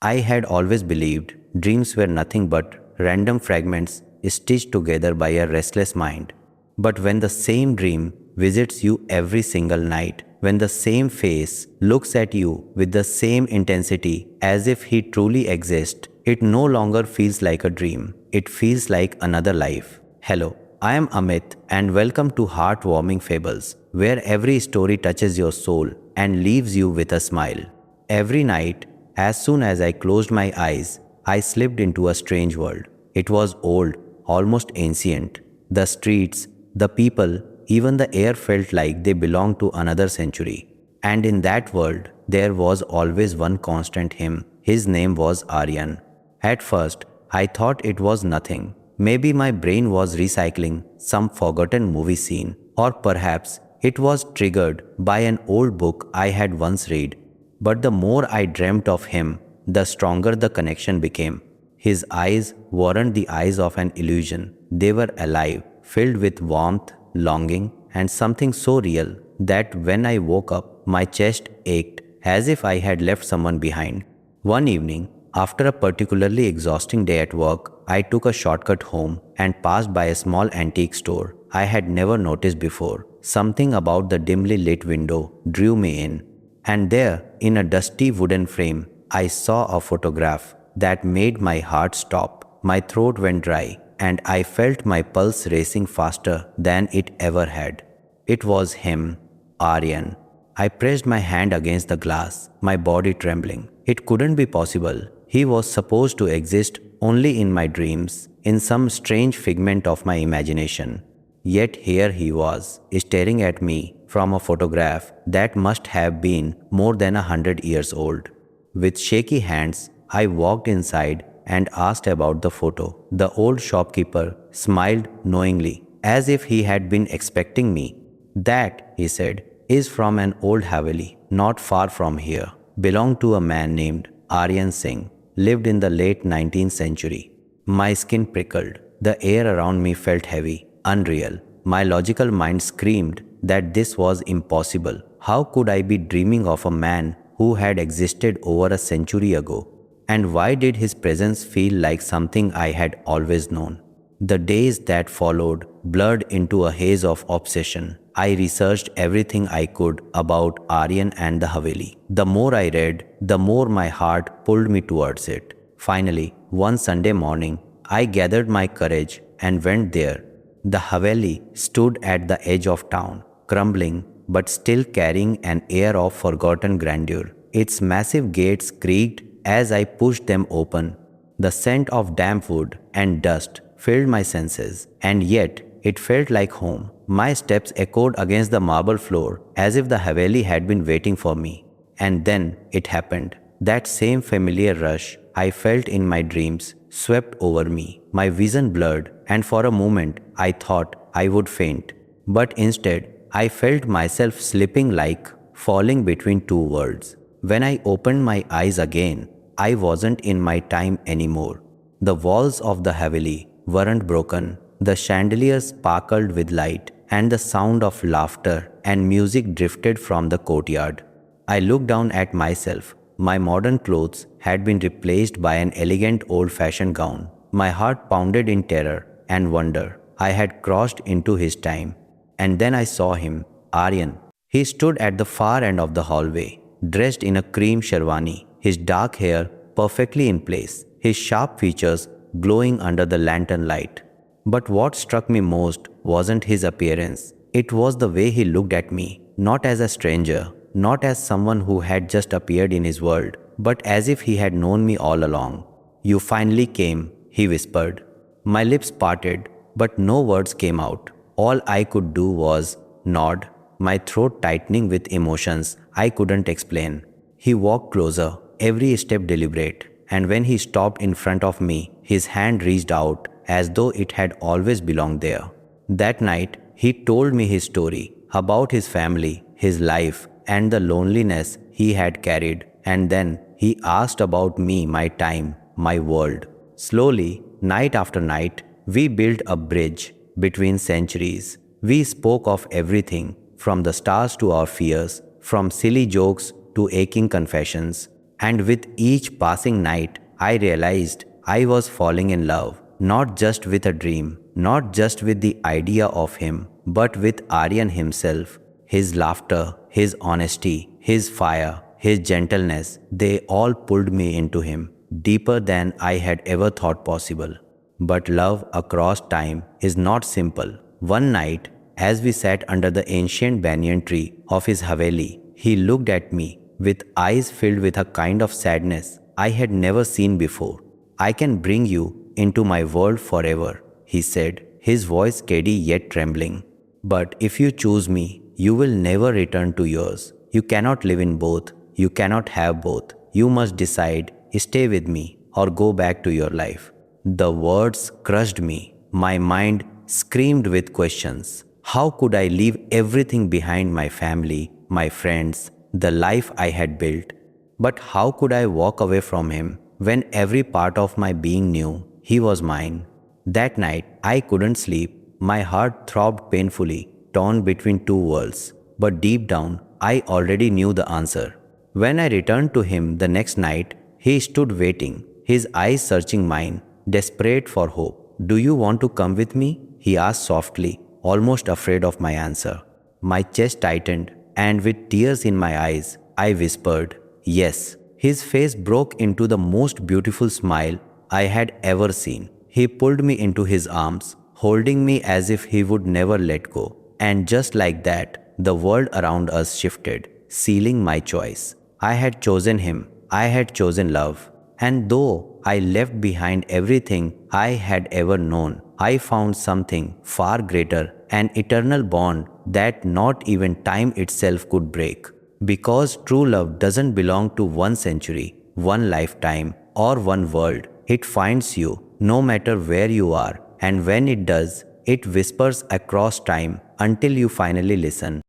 I had always believed dreams were nothing but random fragments stitched together by a restless mind. But when the same dream visits you every single night, when the same face looks at you with the same intensity as if he truly exists, it no longer feels like a dream. It feels like another life. Hello, I am Amit and welcome to Heartwarming Fables, where every story touches your soul and leaves you with a smile. Every night, as soon as I closed my eyes, I slipped into a strange world. It was old, almost ancient. The streets, the people, even the air felt like they belonged to another century. And in that world, there was always one constant him. His name was Aryan. At first, I thought it was nothing. Maybe my brain was recycling some forgotten movie scene, or perhaps it was triggered by an old book I had once read. But the more I dreamt of him, the stronger the connection became. His eyes weren't the eyes of an illusion. They were alive, filled with warmth, longing, and something so real that when I woke up, my chest ached as if I had left someone behind. One evening, after a particularly exhausting day at work, I took a shortcut home and passed by a small antique store I had never noticed before. Something about the dimly lit window drew me in. And there, in a dusty wooden frame, I saw a photograph that made my heart stop. My throat went dry, and I felt my pulse racing faster than it ever had. It was him, Aryan. I pressed my hand against the glass, my body trembling. It couldn't be possible. He was supposed to exist only in my dreams, in some strange figment of my imagination. Yet here he was, staring at me from a photograph that must have been more than 100 years old. With shaky hands, I walked inside and asked about the photo. The old shopkeeper smiled knowingly, as if he had been expecting me. That, he said, is from an old haveli, not far from here. Belonged to a man named Aryan Singh, lived in the late 19th century. My skin prickled. The air around me felt heavy, unreal. My logical mind screamed that this was impossible. How could I be dreaming of a man who had existed over a century ago? And why did his presence feel like something I had always known? The days that followed blurred into a haze of obsession. I researched everything I could about Aryan and the Haveli. The more I read, the more my heart pulled me towards it. Finally, one Sunday morning, I gathered my courage and went there. The Haveli stood at the edge of town, crumbling but still carrying an air of forgotten grandeur. Its massive gates creaked as I pushed them open. The scent of damp wood and dust filled my senses, and yet it felt like home. My steps echoed against the marble floor as if the Haveli had been waiting for me. And then it happened. That same familiar rush I felt in my dreams swept over me. My vision blurred, and for a moment I thought I would faint. But instead, I felt myself slipping, like falling between two worlds. When I opened my eyes again, I wasn't in my time anymore. The walls of the Haveli weren't broken. The chandeliers sparkled with light, and the sound of laughter and music drifted from the courtyard. I looked down at myself. My modern clothes had been replaced by an elegant old-fashioned gown. My heart pounded in terror and wonder. I had crossed into his time. And then I saw him, Aryan. He stood at the far end of the hallway, dressed in a cream sherwani, his dark hair perfectly in place, his sharp features glowing under the lantern light. But what struck me most wasn't his appearance. It was the way he looked at me, not as a stranger, not as someone who had just appeared in his world, but as if he had known me all along. "You finally came," he whispered. My lips parted, but no words came out. All I could do was nod, my throat tightening with emotions I couldn't explain. He walked closer, every step deliberate, and when he stopped in front of me, his hand reached out as though it had always belonged there. That night, he told me his story, about his family, his life, and the loneliness he had carried. And then he asked about me, my time, my world. Slowly, night after night, we built a bridge between centuries. We spoke of everything, from the stars to our fears, from silly jokes to aching confessions. And with each passing night, I realized I was falling in love, not just with a dream, not just with the idea of him, but with Aryan himself. His laughter, his honesty, his fire, his gentleness, they all pulled me into him, deeper than I had ever thought possible. But love across time is not simple. One night, as we sat under the ancient banyan tree of his haveli, he looked at me with eyes filled with a kind of sadness I had never seen before. I can bring you into my world forever, he said, his voice steady yet trembling. But if you choose me, you will never return to yours. You cannot live in both. You cannot have both. You must decide, stay with me or go back to your life. The words crushed me. My mind screamed with questions. How could I leave everything behind, my family, my friends, the life I had built? But how could I walk away from him when every part of my being knew he was mine? That night, I couldn't sleep. My heart throbbed painfully, torn between two worlds. But deep down, I already knew the answer. When I returned to him the next night, he stood waiting, his eyes searching mine, desperate for hope. Do you want to come with me? He asked softly, almost afraid of my answer. My chest tightened, and with tears in my eyes, I whispered, yes. His face broke into the most beautiful smile I had ever seen. He pulled me into his arms, holding me as if he would never let go. And just like that, the world around us shifted, sealing my choice. I had chosen him. I had chosen love. And though I left behind everything I had ever known, I found something far greater, an eternal bond that not even time itself could break. Because true love doesn't belong to one century, one lifetime, or one world. It finds you no matter where you are, and when it does, it whispers across time until you finally listen.